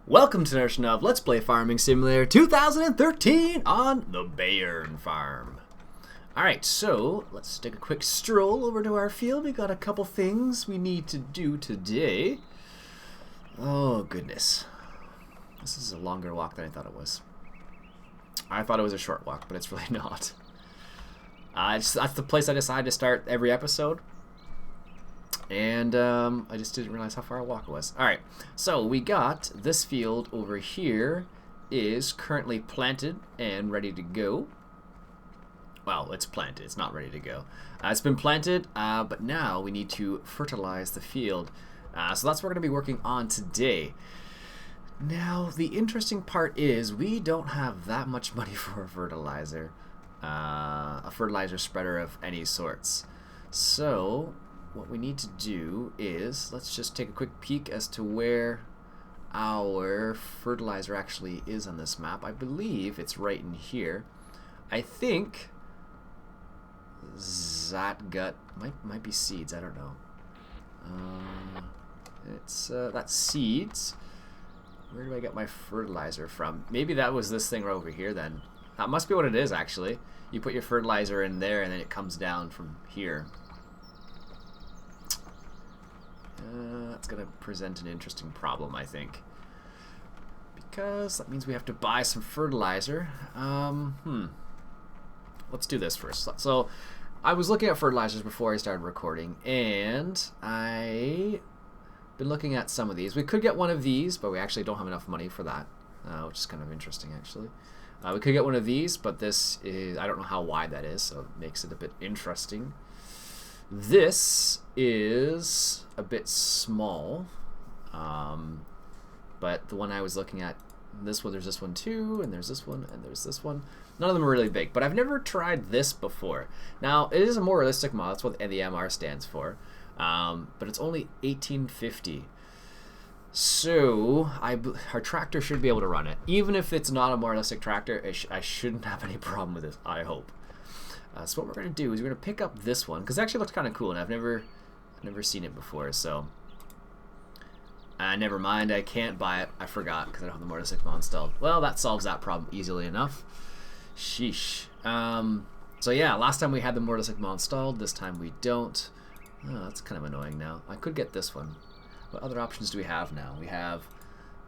Welcome to another edition of Let's Play Farming Simulator 2013 on the Bayern Farm. Alright, so let's take a quick stroll over to our field. We got a couple things we need to do today. Oh goodness. This is a longer walk than I thought it was. I thought it was a short walk, but it's really not. That's the place I decided to start every episode. And I just didn't realize how far a walk it was. Alright, so we got this field over here is currently planted and ready to go. Well, it's planted. It's not ready to go. It's been planted, but now we need to fertilize the field. So that's what we're going to be working on today. Now, the interesting part is we don't have that much money for a fertilizer spreader of any sorts. So what we need to do is, let's just take a quick peek as to where our fertilizer actually is on this map. I believe it's right in here. I think Zatgut might be seeds. I don't know. That's seeds. Where do I get my fertilizer from? Maybe that was this thing right over here then. That must be what it is actually. You put your fertilizer in there and then it comes down from here. That's going to present an interesting problem, I think. Because that means we have to buy some fertilizer. Let's do this first. So, I was looking at fertilizers before I started recording, and I've been looking at some of these. We could get one of these, but we actually don't have enough money for that, which is kind of interesting, actually. We could get one of these, but this is, I don't know how wide that is, so it makes it a bit interesting. This is a bit small, but the one I was looking at, this one, there's this one too, and there's this one, and there's this one. None of them are really big, but I've never tried this before. Now, it is a more realistic model. That's what the MR stands for, but it's only 1850. So, our tractor should be able to run it. Even if it's not a more realistic tractor, I shouldn't have any problem with it, I hope. So what we're going to do is we're going to pick up this one, because it actually looks kind of cool, and I've never seen it before, so never mind, I can't buy it. I forgot, because I don't have the Motor 6 mod installed. Well, that solves that problem easily enough. Sheesh. So yeah, last time we had the Motor 6 mod installed, this time we don't. Oh, that's kind of annoying now. I could get this one. What other options do we have now? We have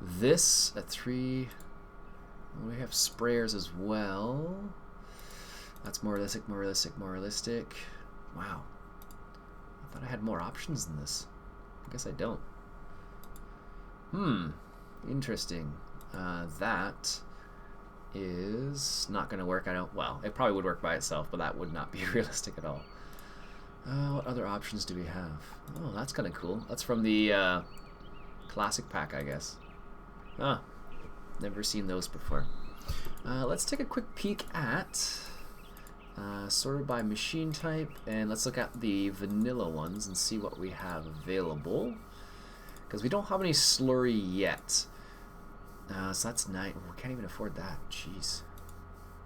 this at 3. We have sprayers as well. That's more realistic, more realistic, more realistic. Wow. I thought I had more options than this. I guess I don't. Interesting. That is not going to work. Well, it probably would work by itself, but that would not be realistic at all. What other options do we have? Oh, that's kind of cool. That's from the classic pack, I guess. Never seen those before. Let's take a quick peek at sorted by machine type, and let's look at the vanilla ones and see what we have available, because we don't have any slurry yet. So that's nice. We can't even afford that. Jeez.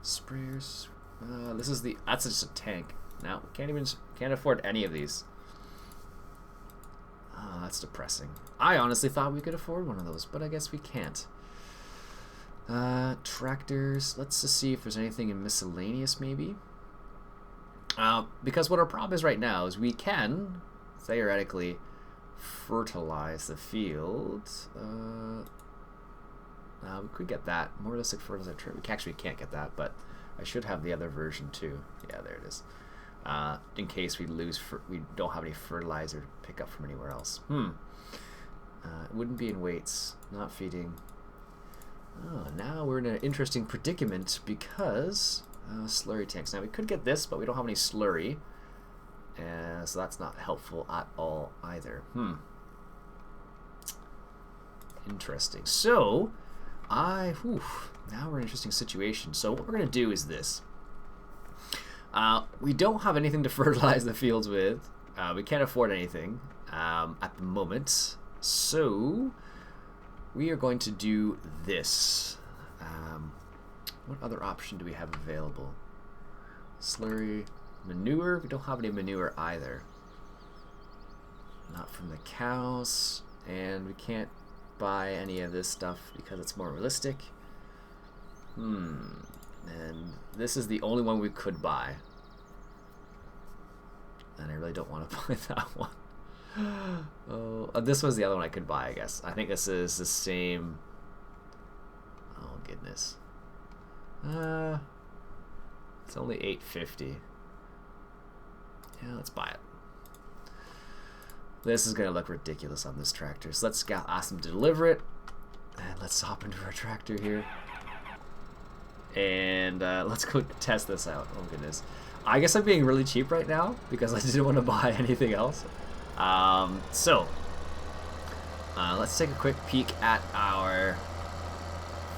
Sprayers. That's just a tank. Now we can't afford any of these. Oh, that's depressing. I honestly thought we could afford one of those, but I guess we can't. Tractors. Let's just see if there's anything in miscellaneous, maybe. Because what our problem is right now is we can theoretically fertilize the field. We could get that more realistic fertilizer. We actually can't get that, but I should have the other version too. Yeah, there it is. In case we we don't have any fertilizer to pick up from anywhere else. It wouldn't be in weights, not feeding. Oh, now we're in an interesting predicament because slurry tanks. Now we could get this, but we don't have any slurry, so that's not helpful at all either. Interesting. So now we're in an interesting situation. So what we're gonna do is this. We don't have anything to fertilize the fields with. We can't afford anything at the moment. So we are going to do this. What other option do we have available? Slurry, manure. We don't have any manure either. Not from the cows, and we can't buy any of this stuff because it's more realistic. And this is the only one we could buy. And I really don't want to buy that one. Oh, this was the other one I could buy, I guess. I think this is the same. Oh, goodness. It's only $8.50. Yeah, let's buy it. This is going to look ridiculous on this tractor. So let's ask them to deliver it. And let's hop into our tractor here. And let's go test this out. Oh, goodness. I guess I'm being really cheap right now because I didn't want to buy anything else. Let's take a quick peek at our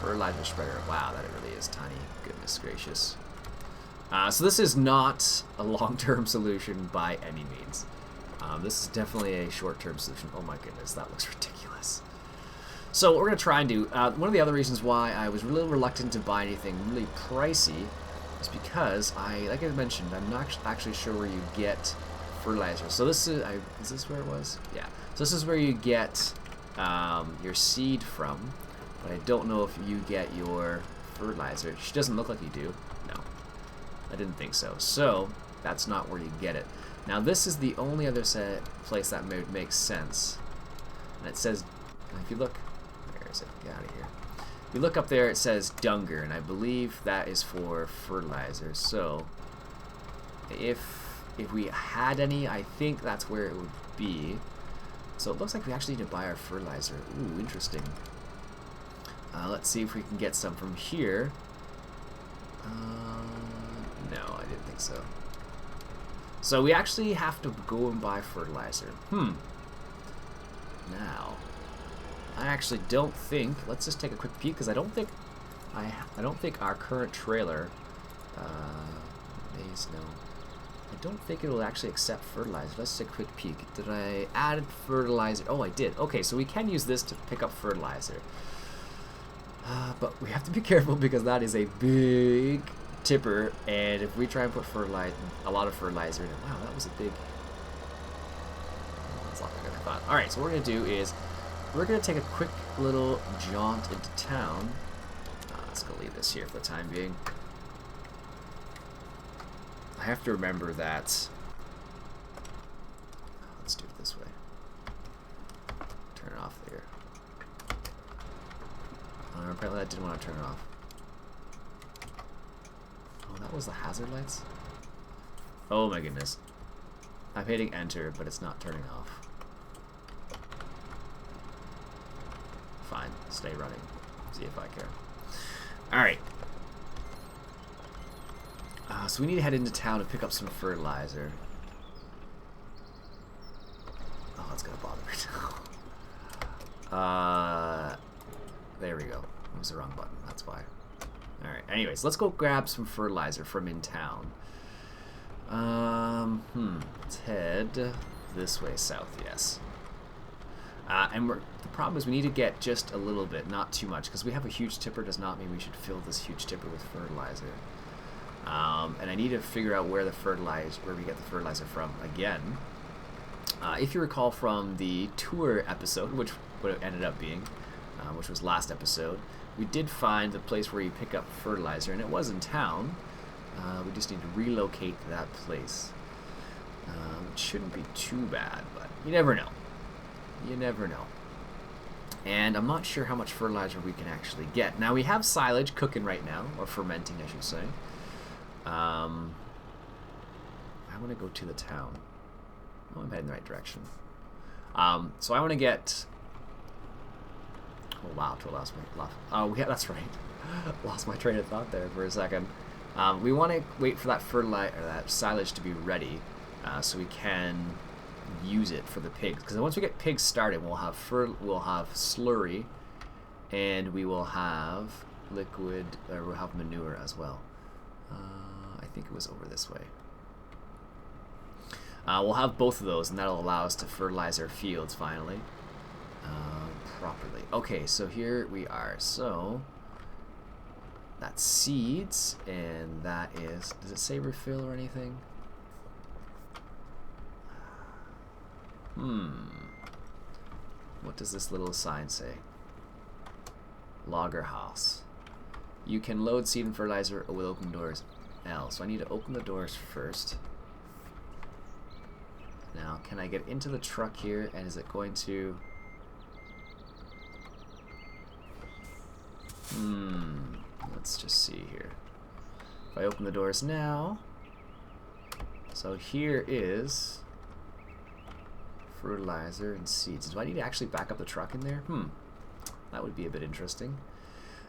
fertilizer spreader. Wow, that really is tiny. Goodness gracious. So this is not a long-term solution by any means. This is definitely a short-term solution. Oh my goodness, that looks ridiculous. So what we're going to try and do, one of the other reasons why I was really reluctant to buy anything really pricey is because like I mentioned, I'm not actually sure where you get fertilizer. So this is this where it was? Yeah. So this is where you get your seed from, but I don't know if you get your fertilizer. It doesn't look like you do. No, I didn't think so. So that's not where you get it. Now this is the only other place that makes sense, and it says, if you look, where is it? Get out of here. If you look up there, it says Dunger, and I believe that is for fertilizer. So if we had any, I think that's where it would be. So it looks like we actually need to buy our fertilizer. Ooh, interesting. Let's see if we can get some from here. No, I didn't think so. So we actually have to go and buy fertilizer. Now, I actually don't think. Let's just take a quick peek because I don't think our current trailer. I don't think it will actually accept fertilizer. Let's take a quick peek. Did I add fertilizer? Oh, I did. Okay, so we can use this to pick up fertilizer. But we have to be careful because that is a big tipper, and if we try and put a lot of fertilizer in it, wow, that was a big. That's a lot bigger than I thought. All right, so what we're gonna do is we're gonna take a quick little jaunt into town. Let's go leave this here for the time being. I have to remember that. Let's do it this way. Turn it off there. Apparently I didn't want to turn it off. Oh, that was the hazard lights? Oh my goodness. I'm hitting enter, but it's not turning off. Fine, stay running. See if I care. Alright. So we need to head into town to pick up some fertilizer. Oh, that's gonna bother me now. There we go. It was the wrong button, that's why. Alright, anyways, let's go grab some fertilizer from in town. Let's head this way south, yes. And the problem is we need to get just a little bit, not too much, because we have a huge tipper does not mean we should fill this huge tipper with fertilizer. And I need to figure out where we get the fertilizer from again. If you recall from the tour episode, which would have ended up being, which was last episode, we did find the place where you pick up fertilizer, and it was in town. We just need to relocate to that place. It shouldn't be too bad, but you never know. You never know. And I'm not sure how much fertilizer we can actually get. Now we have silage cooking right now, or fermenting, I should say. I want to go to the town. Oh, I'm heading the right direction. So I want to get. Oh wow! That's right. Lost my train of thought there for a second. We want to wait for that that silage to be ready, so we can use it for the pigs. Because once we get pigs started, we'll have slurry, and we will have liquid. We'll have manure as well. I think it was over this way. We'll have both of those, and that'll allow us to fertilize our fields finally properly. Okay, so here we are. So that's seeds, and that is. Does it say refill or anything? What what does this little sign say? Logger house. You can load seed and fertilizer with open doors L. So I need to open the doors first. Now, can I get into the truck here, and is it going to... Let's just see here. If I open the doors now... So here is... fertilizer and seeds. Do I need to actually back up the truck in there? That would be a bit interesting.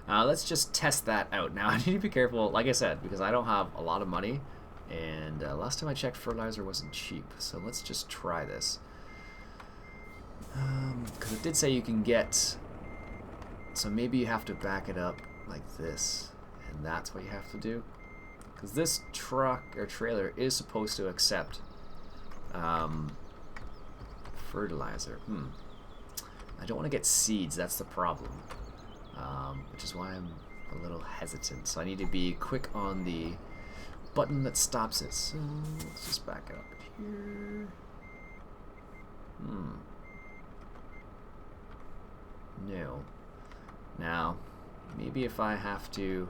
Let's just test that out. Now, I need to be careful, like I said, because I don't have a lot of money. And last time I checked, fertilizer wasn't cheap. So let's just try this. Because it did say you can get... So maybe you have to back it up like this. And that's what you have to do. Because this truck or trailer is supposed to accept fertilizer. I don't want to get seeds. That's the problem. Which is why I'm a little hesitant. So I need to be quick on the button that stops it. So let's just back up here. No. Now, maybe if I have to...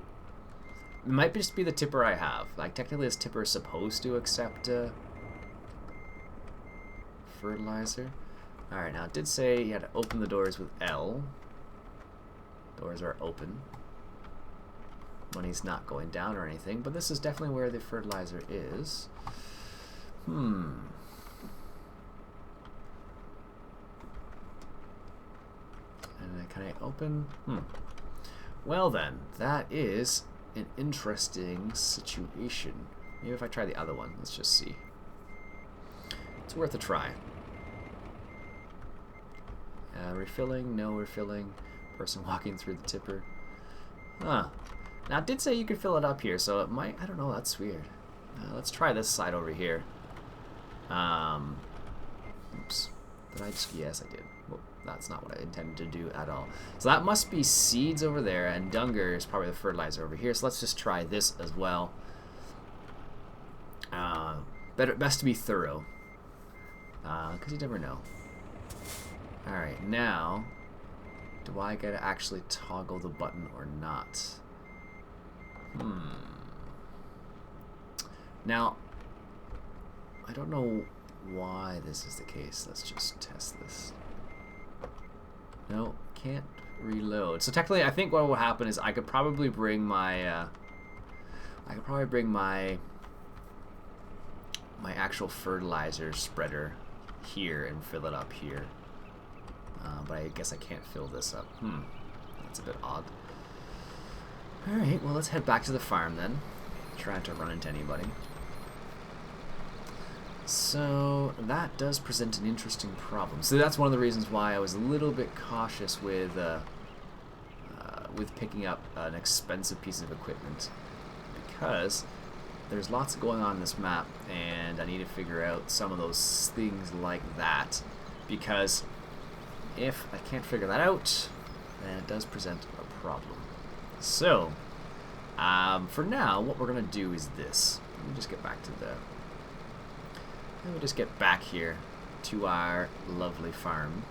It might just be the tipper I have. Like, technically this tipper is supposed to accept fertilizer. Alright, now it did say you had to open the doors with L. Doors are open. Money's not going down or anything, but this is definitely where the fertilizer is. And then can I open? Well then, that is an interesting situation. Maybe if I try the other one, let's just see. It's worth a try. Refilling, no refilling. Person walking through the tipper. Now it did say you could fill it up here, so it might, I don't know, that's weird. Let's try this side over here. Oops. Did I just, yes I did. Well, that's not what I intended to do at all. So that must be seeds over there, and Dunger is probably the fertilizer over here, so let's just try this as well. Best to be thorough. Because you never know. Alright, now, do I gotta actually toggle the button or not? Now, I don't know why this is the case. Let's just test this. No, can't reload. So technically, I think what will happen is I could probably bring my, my actual fertilizer spreader here and fill it up here. But I guess I can't fill this up. That's a bit odd. Alright, well let's head back to the farm then. Try not to run into anybody. So that does present an interesting problem. So that's one of the reasons why I was a little bit cautious with picking up an expensive piece of equipment, because there's lots going on in this map, and I need to figure out some of those things like that. Because if I can't figure that out, then it does present a problem. So, for now, what we're gonna do is this. Let me just get back to the. Let me just get back here to our lovely farm.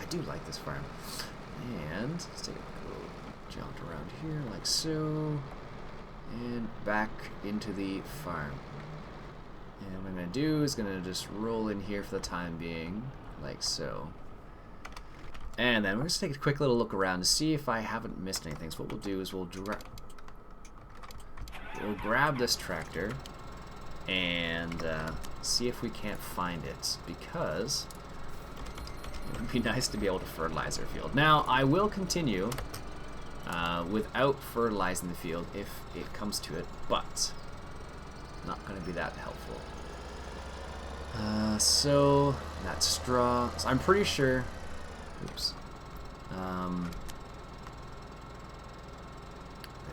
I do like this farm. And let's take a little jaunt around here, like so, and back into the farm. And what I'm gonna do is gonna just roll in here for the time being, like so. And then we're just take a quick little look around to see if I haven't missed anything. So what we'll do is we'll grab this tractor and see if we can't find it, because it would be nice to be able to fertilize our field. Now, I will continue without fertilizing the field if it comes to it, but not going to be that helpful. So that's straw. So I'm pretty sure. Oops. There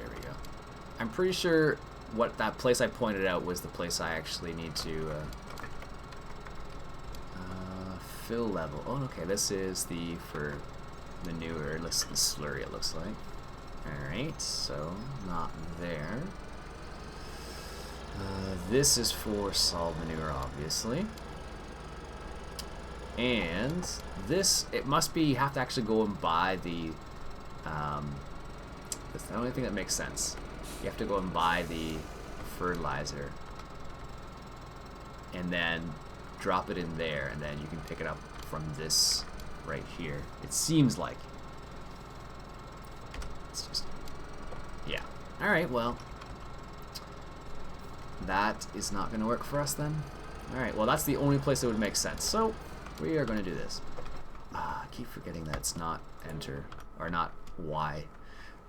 we go. I'm pretty sure what that place I pointed out was the place I actually need to fill level. Oh, okay. This is the for manure. The slurry, it looks like. Alright, so not there. This is for solid manure, obviously. And this, it must be, you have to actually go and buy the, that's the only thing that makes sense. You have to go and buy the fertilizer and then drop it in there, and then you can pick it up from this right here. It seems like. It's just, yeah. Alright, well, that is not going to work for us then. Alright, well, that's the only place that would make sense. So, we are going to do this. I keep forgetting that it's not enter, or not Y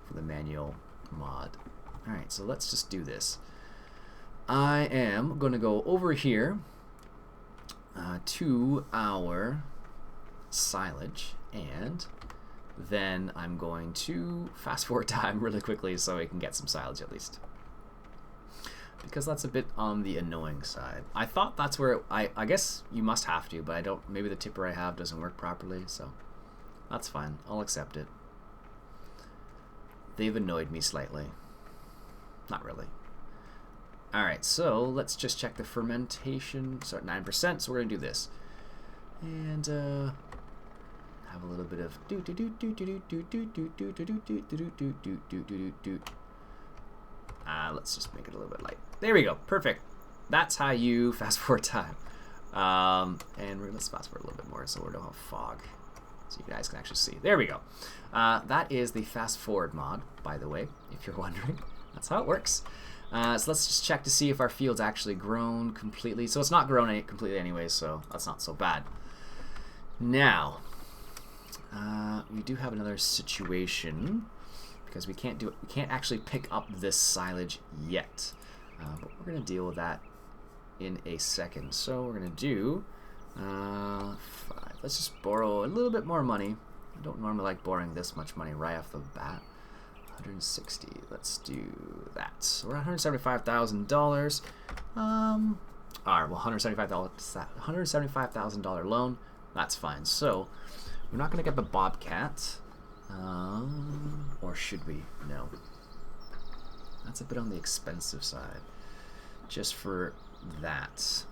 for the manual mod. Alright, so let's just do this. I am going to go over here to our silage, and then I'm going to fast forward time really quickly so we can get some silage at least. Because that's a bit on the annoying side. I thought that's where I guess you must have to, but I don't. Maybe the tipper I have doesn't work properly, so that's fine. I'll accept it. They've annoyed me slightly. Not really. Alright, so let's just check the fermentation. So at 9%, so we're going to do this. And have a little bit of let's just make it a little bit light. There we go. Perfect. That's how you fast forward time. And let's fast forward a little bit more so we don't have fog. So you guys can actually see. There we go. That is the fast forward mod, by the way, if you're wondering. That's how it works. So let's just check to see if our field's actually grown completely. So it's not grown completely anyway, so that's not so bad. Now, we do have another situation because we can't do it. We can't actually pick up this silage yet, but we're gonna deal with that in a second. So we're gonna do 5. Let's just borrow a little bit more money. I don't normally like borrowing this much money right off the bat. 160. Let's do that. So we're at $175,000. All right, well, $175,000 loan. That's fine. So we're not going to get the Bobcat, or should we? No. That's a bit on the expensive side. Just for that,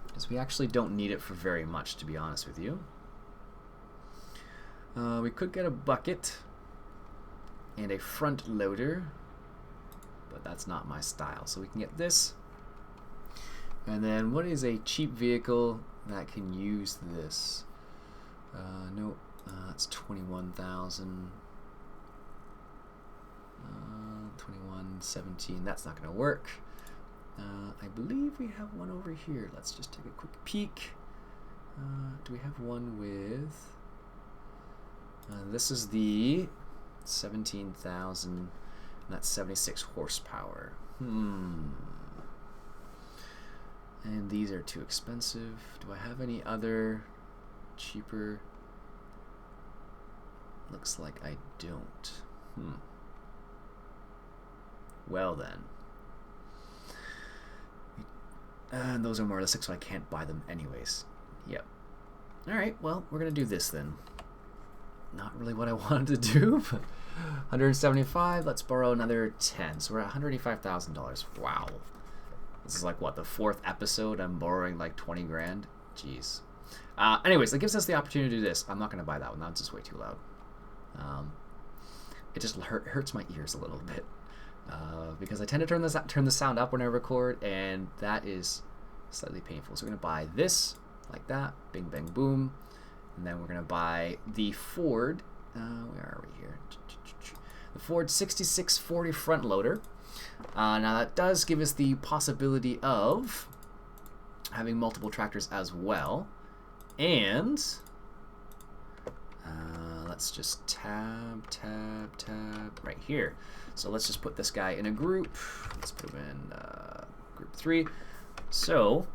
because we actually don't need it for very much, to be honest with you. We could get a bucket and a front loader, but that's not my style. So we can get this. And then what is a cheap vehicle that can use this? No, it's 21,000. 2117. That's not going to work. I believe we have one over here. Let's just take a quick peek. Do we have one with? This is the 17,000, and that's 76 horsepower. And these are too expensive. Do I have any other cheaper? Looks like I don't. Well then. And those are more realistic, so I can't buy them anyways. Yep. Alright, well, we're gonna do this then. Not really what I wanted to do, but 175. Let's borrow another 10. So we're at $185,000. Wow. This is like what, the 4th episode? I'm borrowing like 20 grand. Jeez. Anyways, that gives us the opportunity to do this. I'm not gonna buy that one. That's just way too loud. It just hurts my ears a little bit because I tend to turn the sound up when I record, and that is slightly painful. So we're gonna buy this like that. Bing, bang, boom. And then we're going to buy the Ford, where are we here? The Ford 6640 front loader. Now that does give us the possibility of having multiple tractors as well. And let's just tab right here. So let's just put this guy in a group. Let's put him in group 3. So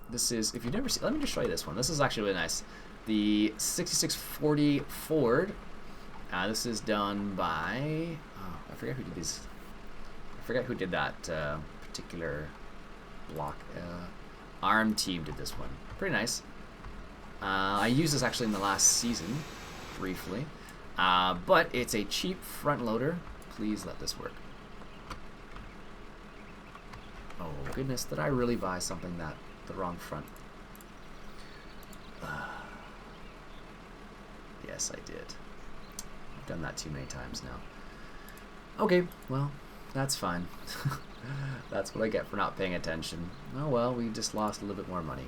this is, if you've never seen, let me just show you this one. This is actually really nice. The 6640 Ford. This is done by, I forget who did these. I forget who did that particular block. ARM team did this one. Pretty nice. I used this actually in the last season, briefly. But it's a cheap front loader. Please let this work. Oh goodness, did I really buy something that the wrong front? Yes, I did. I've done that too many times now. Okay, well, that's fine. That's what I get for not paying attention. Oh well, we just lost a little bit more money.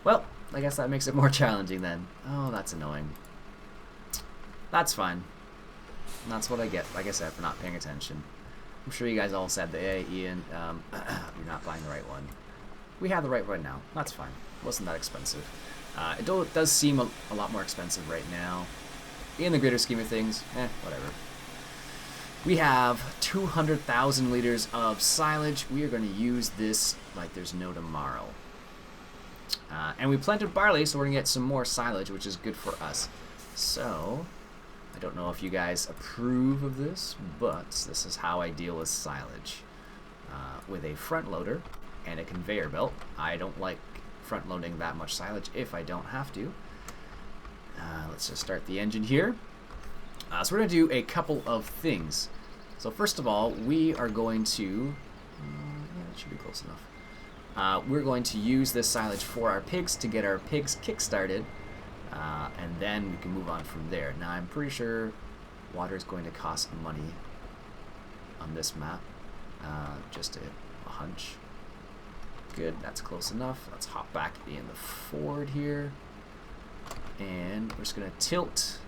Well, I guess that makes it more challenging then. Oh, that's annoying. That's fine. That's what I get, like I said, for not paying attention. I'm sure you guys all said that, hey, Ian, you're not buying the right one. We have the right one now. That's fine. It wasn't that expensive. It does seem a lot more expensive right now. In the greater scheme of things, whatever. We have 200,000 liters of silage. We are going to use this like there's no tomorrow. And we planted barley, so we're going to get some more silage, which is good for us. So, I don't know if you guys approve of this, but this is how I deal with silage. With a front loader and a conveyor belt. I don't like front loading that much silage if I don't have to. Let's just start the engine here. So we're going to do a couple of things. So first of all, we are going to... yeah, that should be close enough. We're going to use this silage for our pigs to get our pigs kick-started. And then we can move on from there. Now I'm pretty sure water is going to cost money on this map. Just a hunch. Good, that's close enough. Let's hop back in the Ford here. And we're just going to tilt...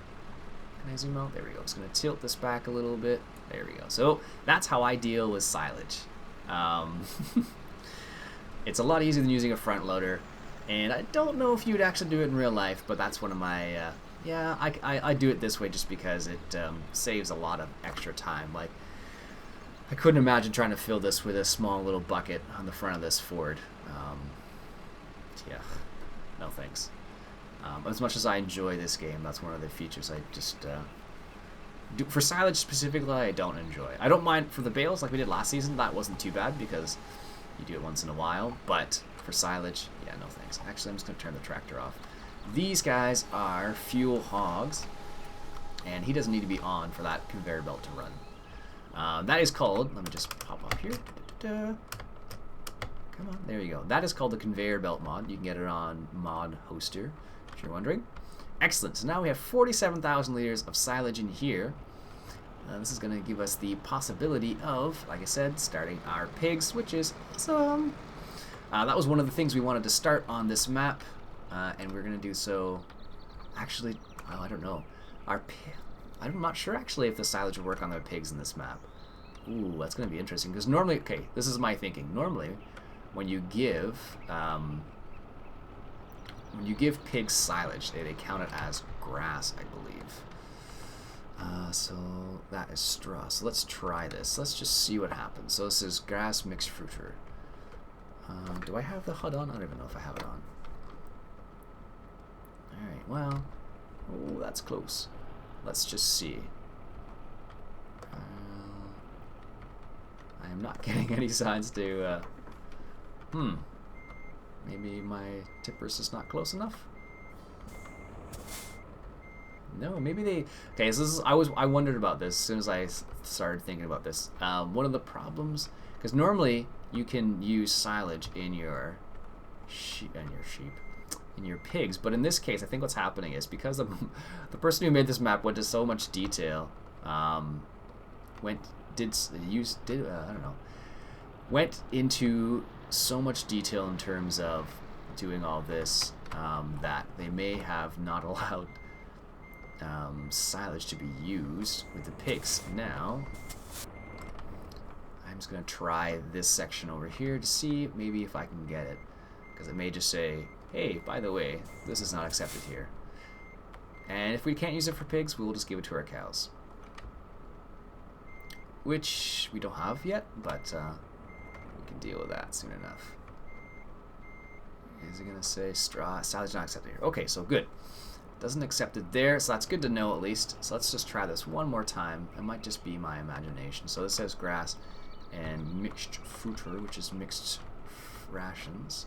Can I zoom out? There we go. Just going to tilt this back a little bit. There we go. So that's how I deal with silage. It's a lot easier than using a front loader. And I don't know if you'd actually do it in real life, but that's one of my... yeah, I do it this way just because it saves a lot of extra time. Like, I couldn't imagine trying to fill this with a small little bucket on the front of this Ford. Yeah, no thanks. As much as I enjoy this game, that's one of the features I just do. For silage specifically, I don't enjoy. I don't mind for the bales like we did last season. That wasn't too bad because you do it once in a while. But for silage, yeah, no thanks. Actually, I'm just going to turn the tractor off. These guys are fuel hogs, and he doesn't need to be on for that conveyor belt to run. That is called, let me just pop up here. Come on, there you go. That is called the Conveyor Belt mod. You can get it on Mod Hoster, if you're wondering. Excellent. So now we have 47,000 liters of silage in here. This is going to give us the possibility of, like I said, starting our pigs, which is awesome. That was one of the things we wanted to start on this map, and we're going to do so. Actually, well, I don't know. I'm not sure actually if the silage will work on their pigs in this map. Ooh, that's going to be interesting because normally, okay, this is my thinking. Normally, when you give pigs silage, they count it as grass, I believe. So that is straw. So let's try this. Let's just see what happens. So this is grass mixed fruiter. Do I have the HUD on? I don't even know if I have it on. Alright, well, oh, that's close. Let's just see. I am not getting any signs to, maybe my tipper's just not close enough? No, maybe they... Okay, so this is... I wondered about this as soon as I started thinking about this. One of the problems... Because normally, you can use silage in your sheep, in your pigs, but in this case, I think what's happening is because the person who made this map went to so much detail, went into so much detail in terms of doing all this, that they may have not allowed silage to be used with the pigs. Now, I'm just going to try this section over here to see maybe if I can get it, because it may just say, hey, by the way, this is not accepted here. And if we can't use it for pigs, we'll just give it to our cows. Which we don't have yet, but we can deal with that soon enough. Is it going to say silage not accepted here? Okay, so good. Doesn't accept it there, so that's good to know at least. So let's just try this one more time. It might just be my imagination. So this says grass and mixed fruiter, which is mixed rations.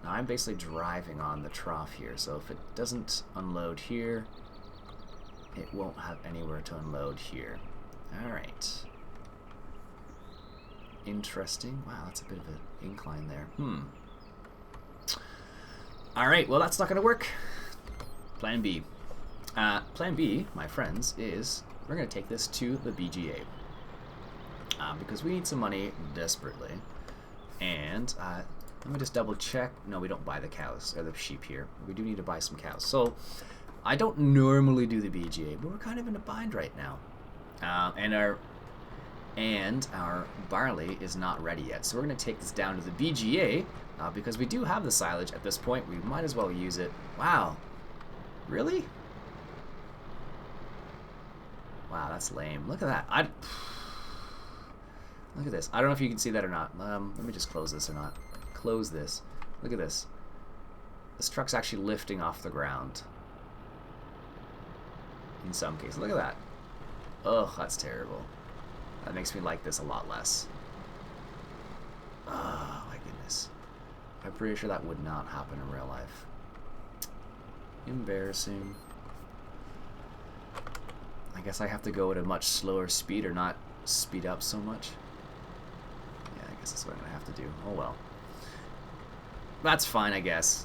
Now I'm basically driving on the trough here, so if it doesn't unload here, it won't have anywhere to unload here. Alright. Interesting. Wow, that's a bit of an incline there. Alright, well that's not going to work. Plan B. Plan B, my friends, is we're going to take this to the BGA. Because we need some money desperately. And let me just double check. No, we don't buy the cows, or the sheep here. We do need to buy some cows. So, I don't normally do the BGA, but we're kind of in a bind right now. And our barley is not ready yet. So we're going to take this down to the BGA, because we do have the silage at this point. We might as well use it. Wow. Really? Wow, that's lame. Look at that. Look at this. I don't know if you can see that or not. Let me just close this or not. Close this. Look at this. This truck's actually lifting off the ground. In some cases. Look at that. Ugh, that's terrible. That makes me like this a lot less. Oh, my goodness. I'm pretty sure that would not happen in real life. Embarrassing. I guess I have to go at a much slower speed or not speed up so much. Yeah, I guess that's what I'm going to have to do. Oh well. That's fine, I guess.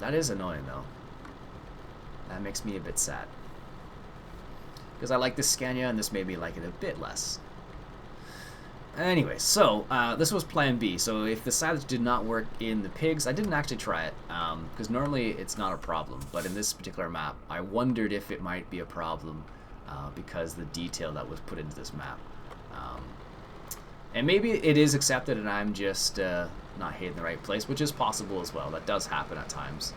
That is annoying, though. That makes me a bit sad. Because I like this Scania, and this made me like it a bit less. Anyway, so this was plan B. So if the silage did not work in the pigs, I didn't actually try it, because normally it's not a problem. But in this particular map, I wondered if it might be a problem because the detail that was put into this map. And maybe it is accepted and I'm just not hitting the right place, which is possible as well. That does happen at times.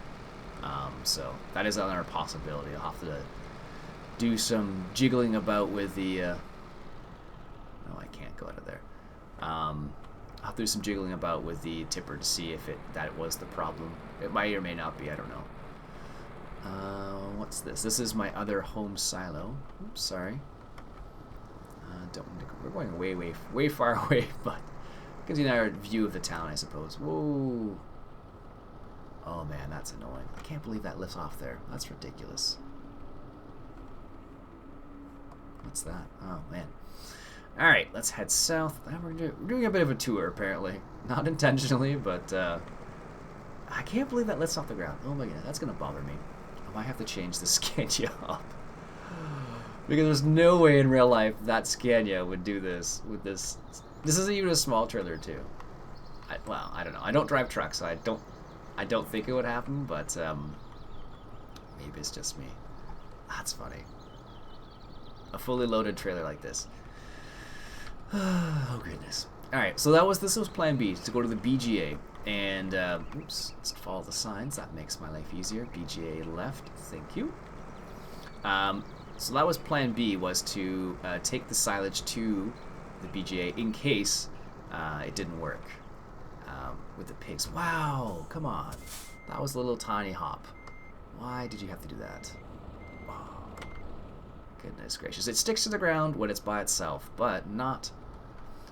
So that is another possibility. I'll have to do some jiggling about with the... no, I can't go out of there. I'll have to do some jiggling about with the tipper to see if that was the problem. It might or may not be, I don't know. What's this? This is my other home silo. Oops, sorry. We're going way far away, but gives you another view of the town, I suppose. Whoa. Oh man, that's annoying. I can't believe that lifts off there. That's ridiculous. What's that? Oh man. Alright, let's head south. We're doing a bit of a tour, apparently. Not intentionally, but I can't believe that lifts off the ground. Oh my god, that's going to bother me. I might have to change the Scania up. Because there's no way in real life that Scania would do this with this. This isn't even a small trailer, too. Well, I don't know. I don't drive trucks, so I don't think it would happen, but maybe it's just me. That's funny. A fully loaded trailer like this. Oh goodness. Alright, so this was plan B, to go to the BGA. And, oops, let's follow the signs. That makes my life easier. BGA left, thank you. So that was plan B, was to take the silage to the BGA in case it didn't work with the pigs. Wow, come on. That was a little tiny hop. Why did you have to do that? Oh, goodness gracious. It sticks to the ground when it's by itself, but not...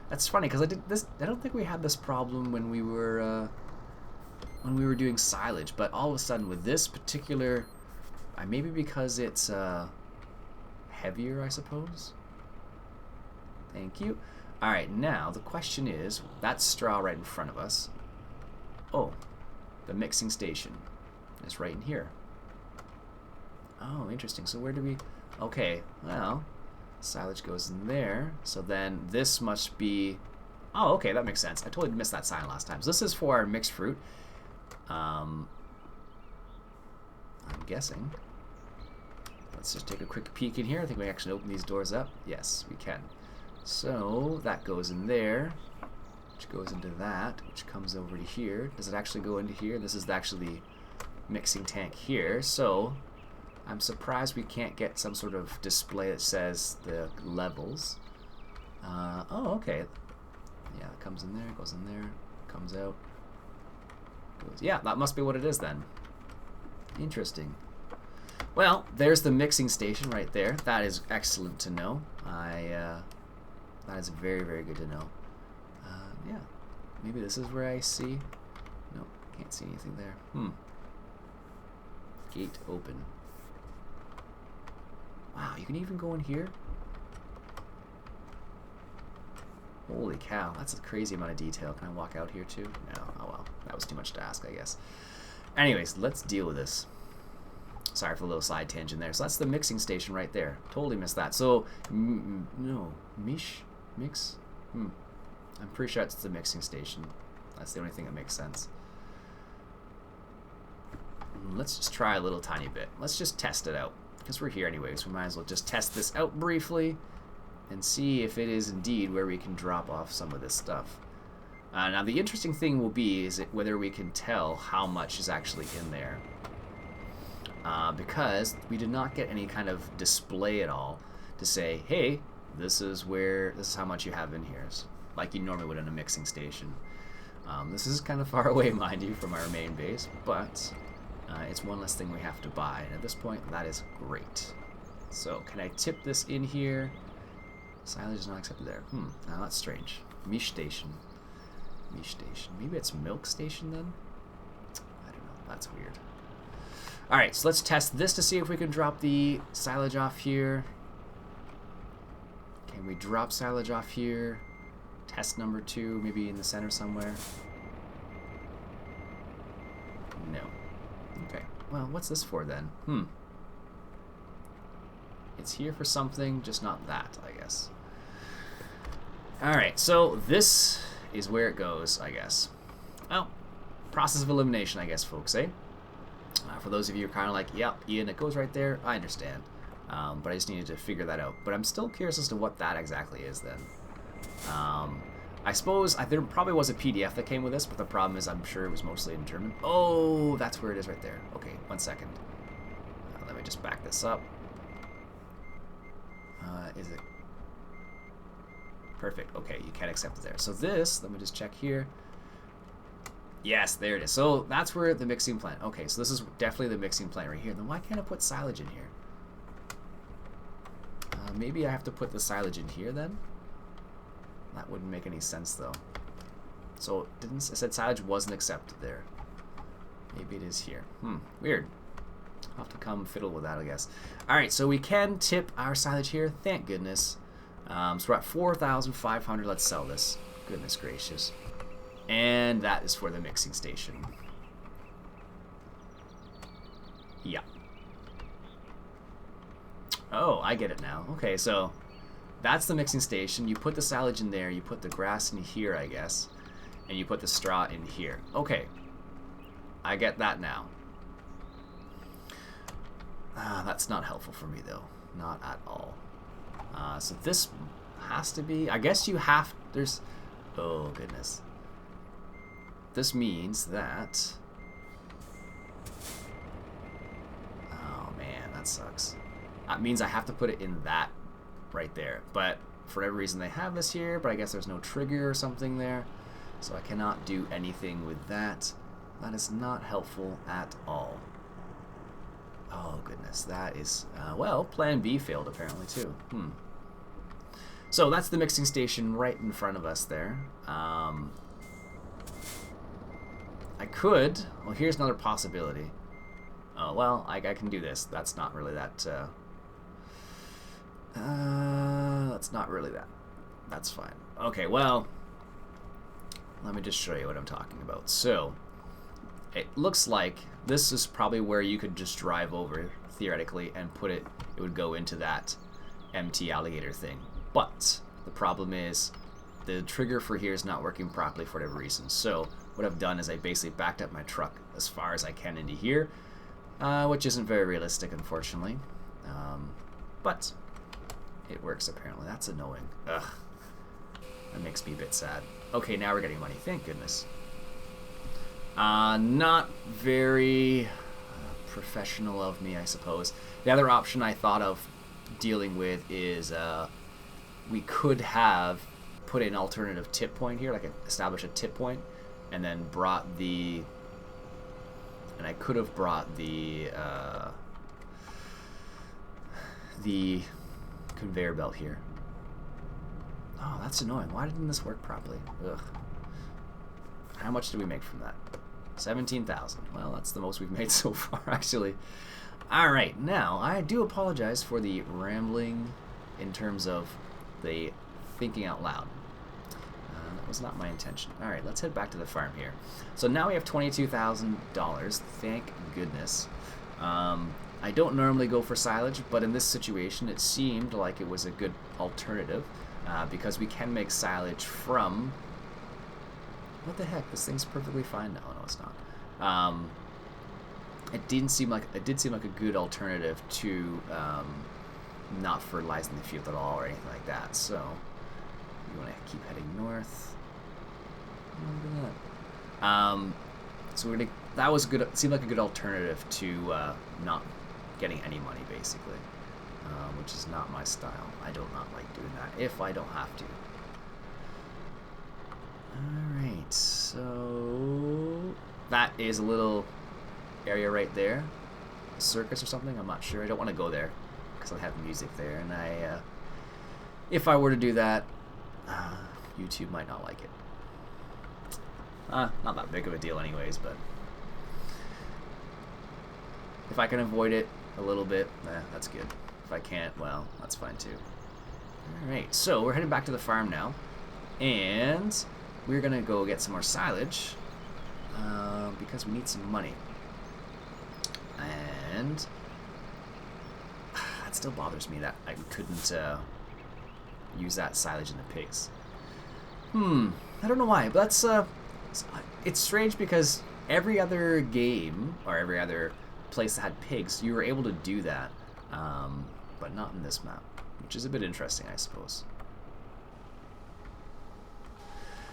That's funny, because I don't think we had this problem when we were doing silage, but all of a sudden with this particular... maybe because it's... heavier, I suppose. Thank you. Alright, now the question is, that's straw right in front of us. Oh, the mixing station is right in here. Oh, interesting. So where do we... Okay, well, silage goes in there. So then this must be... Oh, okay, that makes sense. I totally missed that sign last time. So this is for our mixed fruit. I'm guessing. Let's just take a quick peek in here. I think we actually open these doors up. Yes, we can. So that goes in there, which goes into that, which comes over to here. Does it actually go into here? This is actually the mixing tank here. So I'm surprised we can't get some sort of display that says the levels. Oh, okay. Yeah, it comes in there, goes in there, comes out. Goes. Yeah, that must be what it is then. Interesting. Well, there's the mixing station right there. That is excellent to know. That is very, very good to know. Yeah, maybe this is where I see... Nope, can't see anything there. Gate open. Wow, you can even go in here? Holy cow, that's a crazy amount of detail. Can I walk out here too? No, oh well, that was too much to ask, I guess. Anyways, let's deal with this. Sorry for the little side tangent there. So that's the mixing station right there. Totally missed that. So, no, mix? I'm pretty sure it's the mixing station. That's the only thing that makes sense. Let's just try a little tiny bit. Let's just test it out. Because we're here anyways, we might as well just test this out briefly and see if it is indeed where we can drop off some of this stuff. Now the interesting thing will be is whether we can tell how much is actually in there. Because we did not get any kind of display at all to say, hey, this is how much you have in here, like you normally would in a mixing station. This is kind of far away, mind you, from our main base, but it's one less thing we have to buy, and at this point, that is great. So, can I tip this in here? Silage is not accepted there. Now that's strange. Mish station. Maybe it's milk station then? I don't know. That's weird. Alright, so let's test this to see if we can drop the silage off here. Can we drop silage off here? Test number 2, maybe in the center somewhere. No. Okay. Well, what's this for then? It's here for something, just not that, I guess. Alright, so this is where it goes, I guess. Well, process of elimination, I guess, folks, eh? For those of you who are kind of like, yep, Ian, it goes right there, I understand. But I just needed to figure that out. But I'm still curious as to what that exactly is then. I suppose there probably was a PDF that came with this, but the problem is I'm sure it was mostly in German. Oh, that's where it is right there. Okay, 1 second. Let me just back this up. Is it? Perfect. Okay, you can't accept it there. So this, let me just check here. Yes, there it is. So that's where the mixing plant. Okay, so this is definitely the mixing plant right here. Then why can't I put silage in here? Maybe I have to put the silage in here then? That wouldn't make any sense though. So I said silage wasn't accepted there. Maybe it is here. Weird. I'll have to come fiddle with that, I guess. Alright, so we can tip our silage here. Thank goodness. So we're at 4,500. Let's sell this. Goodness gracious. And that is for the mixing station. Yeah. Oh, I get it now. Okay, so that's the mixing station. You put the silage in there. You put the grass in here, I guess. And you put the straw in here. Okay. I get that now. That's not helpful for me, though. Not at all. So this has to be... I guess you have... There's... Oh, goodness. This means that... Oh, man, that sucks. That means I have to put it in that right there. But for whatever reason, they have this here, but I guess there's no trigger or something there. So I cannot do anything with that. That is not helpful at all. Oh, goodness. That is... well, Plan B failed, apparently, too. So that's the mixing station right in front of us there. I could... Well, here's another possibility. Oh, well, I can do this. That's not really that... that's not really that. That's fine. Okay, well... Let me just show you what I'm talking about. So... It looks like this is probably where you could just drive over, theoretically, and put it, it would go into that empty alligator thing. But the problem is the trigger for here is not working properly for whatever reason. So what I've done is I basically backed up my truck as far as I can into here, which isn't very realistic, unfortunately. But it works, apparently. That's annoying. Ugh. That makes me a bit sad. Okay, now we're getting money. Thank goodness. Not very professional of me, I suppose. The other option I thought of dealing with is we could have put an alternative tip point here, like establish a tip point, and then brought the... And I could have brought the conveyor belt here. Oh, that's annoying. Why didn't this work properly? Ugh. How much did we make from that? 17,000. Well, that's the most we've made so far, actually. Alright, now, I do apologize for the rambling in terms of the thinking out loud. That was not my intention. Alright, let's head back to the farm here. So now we have $22,000. Thank goodness. I don't normally go for silage, but in this situation it seemed like it was a good alternative because we can make silage from... What the heck? This thing's perfectly fine now. Oh, no, it's not. It did seem like a good alternative to not fertilizing the field at all or anything like that. So you want to keep heading north. Look at that. So we're gonna. That was good. It seemed like a good alternative to not getting any money, basically, which is not my style. I do not like doing that if I don't have to. Alright, so that is a little area right there. A circus or something, I'm not sure. I don't want to go there because I have music there, and if I were to do that, YouTube might not like it. Not that big of a deal anyways, but if I can avoid it a little bit, that's good. If I can't, well, that's fine too. Alright, so we're heading back to the farm now, and we're gonna go get some more silage because we need some money. And that still bothers me that I couldn't use that silage in the pigs. I don't know why, but that's it's strange because every other game or every other place that had pigs, you were able to do that, but not in this map, which is a bit interesting, I suppose.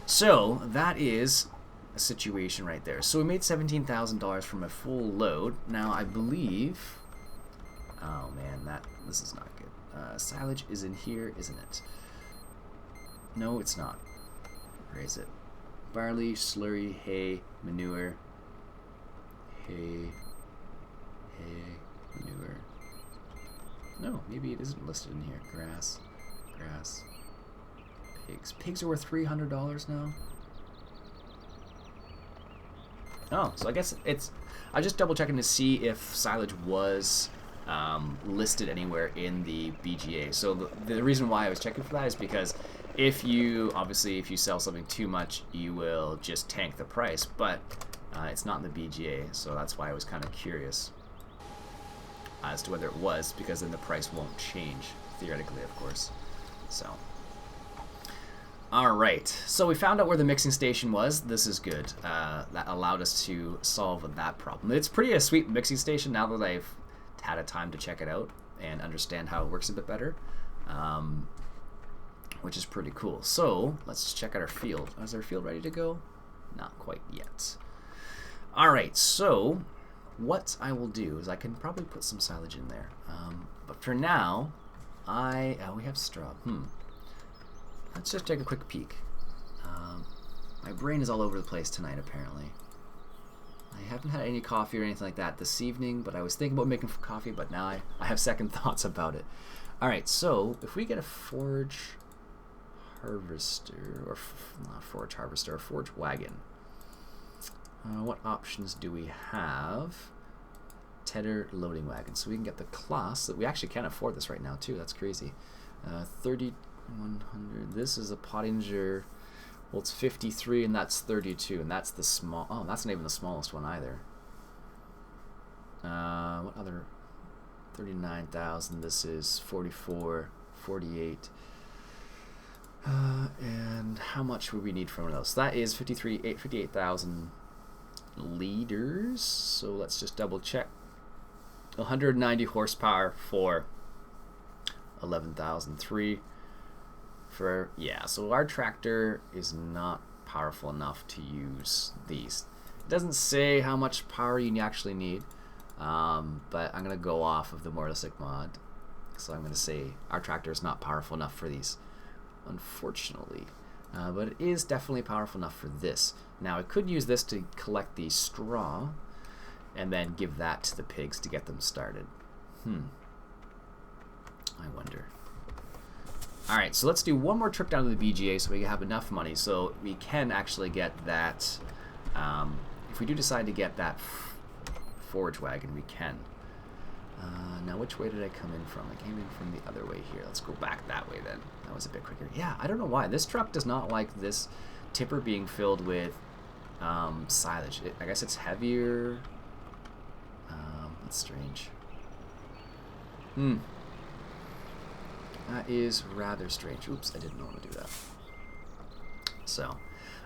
So that is a situation right there. So we made $17,000 from a full load. Now I believe, oh man, this is not good. Silage is in here, isn't it? No, it's not. Where is it? Barley, slurry, hay, manure. Hay, manure. No, maybe it isn't listed in here. Grass. Pigs are worth $300 now. Oh, so I guess it's... I'm just double checking to see if silage was listed anywhere in the BGA. So the reason why I was checking for that is because if you sell something too much, you will just tank the price, but it's not in the BGA, so that's why I was kind of curious as to whether it was, because then the price won't change, theoretically, of course. So, alright, so we found out where the mixing station was. This is good. That allowed us to solve that problem. It's pretty a sweet mixing station now that I've had a time to check it out and understand how it works a bit better, which is pretty cool. So let's just check out our field. Is our field ready to go? Not quite yet. Alright, so what I will do is I can probably put some silage in there, but for now we have straw. Let's just take a quick peek. My brain is all over the place tonight, apparently. I haven't had any coffee or anything like that this evening, but I was thinking about making coffee, but now I have second thoughts about it. Alright, so if we get a forage harvester, or not forage harvester, a forage wagon, what options do we have? Tedder loading wagon. So we can get the class that we actually can't afford this right now too. That's crazy. 3,100. This is a Pottinger. Well, it's 53 and that's 32, and that's the small. Oh, that's not even the smallest one either. What other? 39,000. This is 44, 48. And how much would we need from those? So that is 58,000 liters. So let's just double check. 190 horsepower for 11,003 for, yeah, so our tractor is not powerful enough to use these. It doesn't say how much power you actually need, but I'm gonna go off of the more realistic mod, so I'm gonna say our tractor is not powerful enough for these, unfortunately, but it is definitely powerful enough for this. Now I could use this to collect the straw and then give that to the pigs to get them started. I wonder. Alright, so let's do one more trip down to the BGA so we have enough money so we can actually get that. If we do decide to get that forage wagon, we can. Now, which way did I come in from? I came in from the other way here. Let's go back that way then. That was a bit quicker. Yeah, I don't know why. This truck does not like this tipper being filled with silage. I guess it's heavier. That's strange. That is rather strange. Oops, I didn't want to do that. So,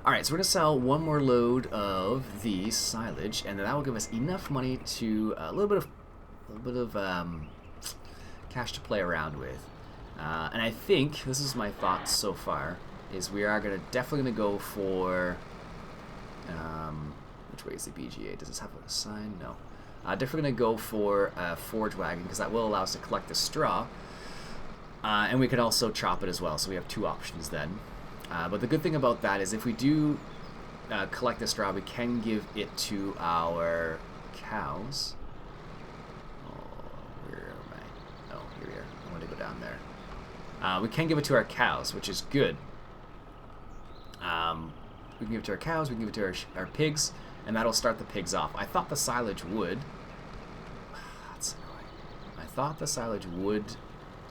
alright, so we're going to sell one more load of the silage, and that will give us enough money to a little bit of cash to play around with. And I think, this is my thoughts so far, is we are definitely going to go for, which way is the BGA? Does this have a sign? No. Definitely going to go for a forge wagon, because that will allow us to collect the straw. And we can also chop it as well, so we have two options then. But the good thing about that is if we do collect the straw, we can give it to our cows. Oh, where am I? Oh, here we are. I want to go down there. We can give it to our cows, which is good. We can give it to our cows, we can give it to our pigs, and that'll start the pigs off. I thought the silage would. That's annoying. I thought the silage would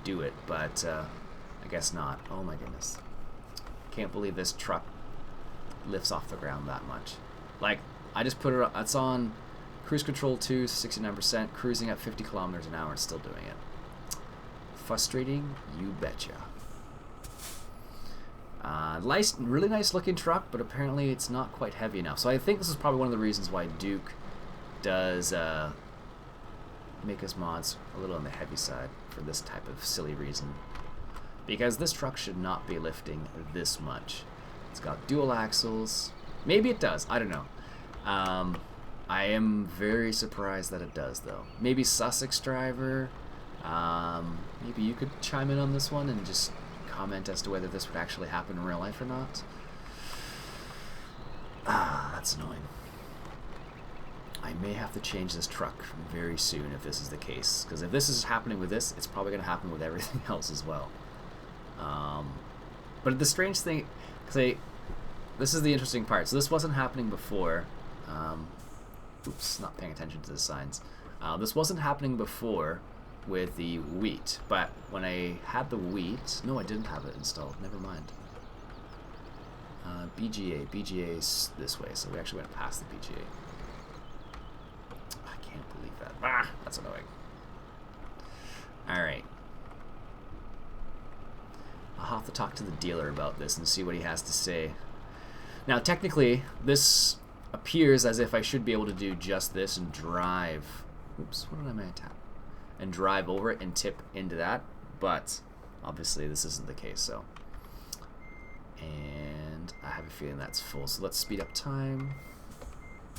do it, but I guess not. Oh my goodness. Can't believe this truck lifts off the ground that much. Like, I just put it, it's on cruise control 2, 69%, cruising at 50 kilometers an hour and still doing it. Frustrating, you betcha. Really nice looking truck, but apparently it's not quite heavy enough. So I think this is probably one of the reasons why Duke does make his mods a little on the heavy side for this type of silly reason. Because this truck should not be lifting this much. It's got dual axles. Maybe it does. I don't know. I am very surprised that it does, though. Maybe Sussex driver. Maybe you could chime in on this one and just comment as to whether this would actually happen in real life or not. That's annoying. I may have to change this truck very soon if this is the case. Because if this is happening with this, it's probably going to happen with everything else as well. But the strange thing, this is the interesting part. So this wasn't happening before. Oops, not paying attention to the signs. This wasn't happening before with the wheat, but when I had the wheat, no, I didn't have it installed. Never mind. BGA's this way, so we actually went past the BGA. I can't believe that. That's annoying. All right. I'll have to talk to the dealer about this and see what he has to say. Now, technically, this appears as if I should be able to do just this and drive. Oops, what did I tap? And drive over it and tip into that, but obviously this isn't the case. So, and I have a feeling that's full. So let's speed up time.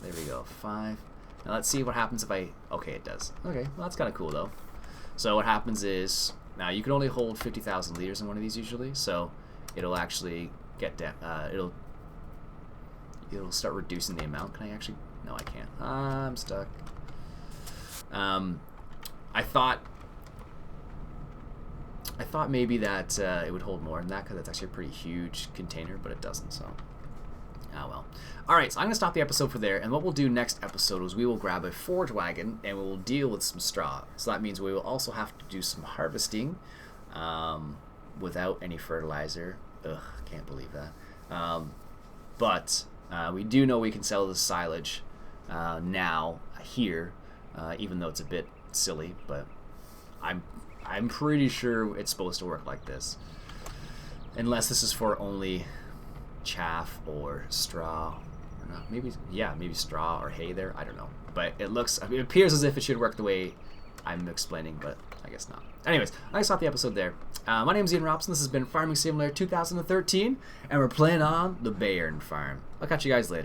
There we go, 5. Now let's see what happens if I. Okay, it does. Okay, well that's kind of cool though. So what happens is, now you can only hold 50,000 liters in one of these usually, so it'll actually get down. It'll start reducing the amount. Can I actually? No, I can't. I'm stuck. I thought maybe that it would hold more than that because it's actually a pretty huge container, but it doesn't. So, well. All right, so I'm gonna stop the episode for there, and what we'll do next episode is we will grab a forge wagon and we will deal with some straw. So that means we will also have to do some harvesting without any fertilizer. Ugh, can't believe that. But we do know we can sell the silage now here, even though it's a bit silly, but I'm pretty sure it's supposed to work like this, unless this is for only chaff or straw. Or not. Maybe straw or hay there. I don't know, but it appears as if it should work the way I'm explaining, but I guess not. Anyways, I stop the episode there. My name is Ian Robson. This has been Farming Simulator 2013, and we're playing on the Bayern farm. I'll catch you guys later.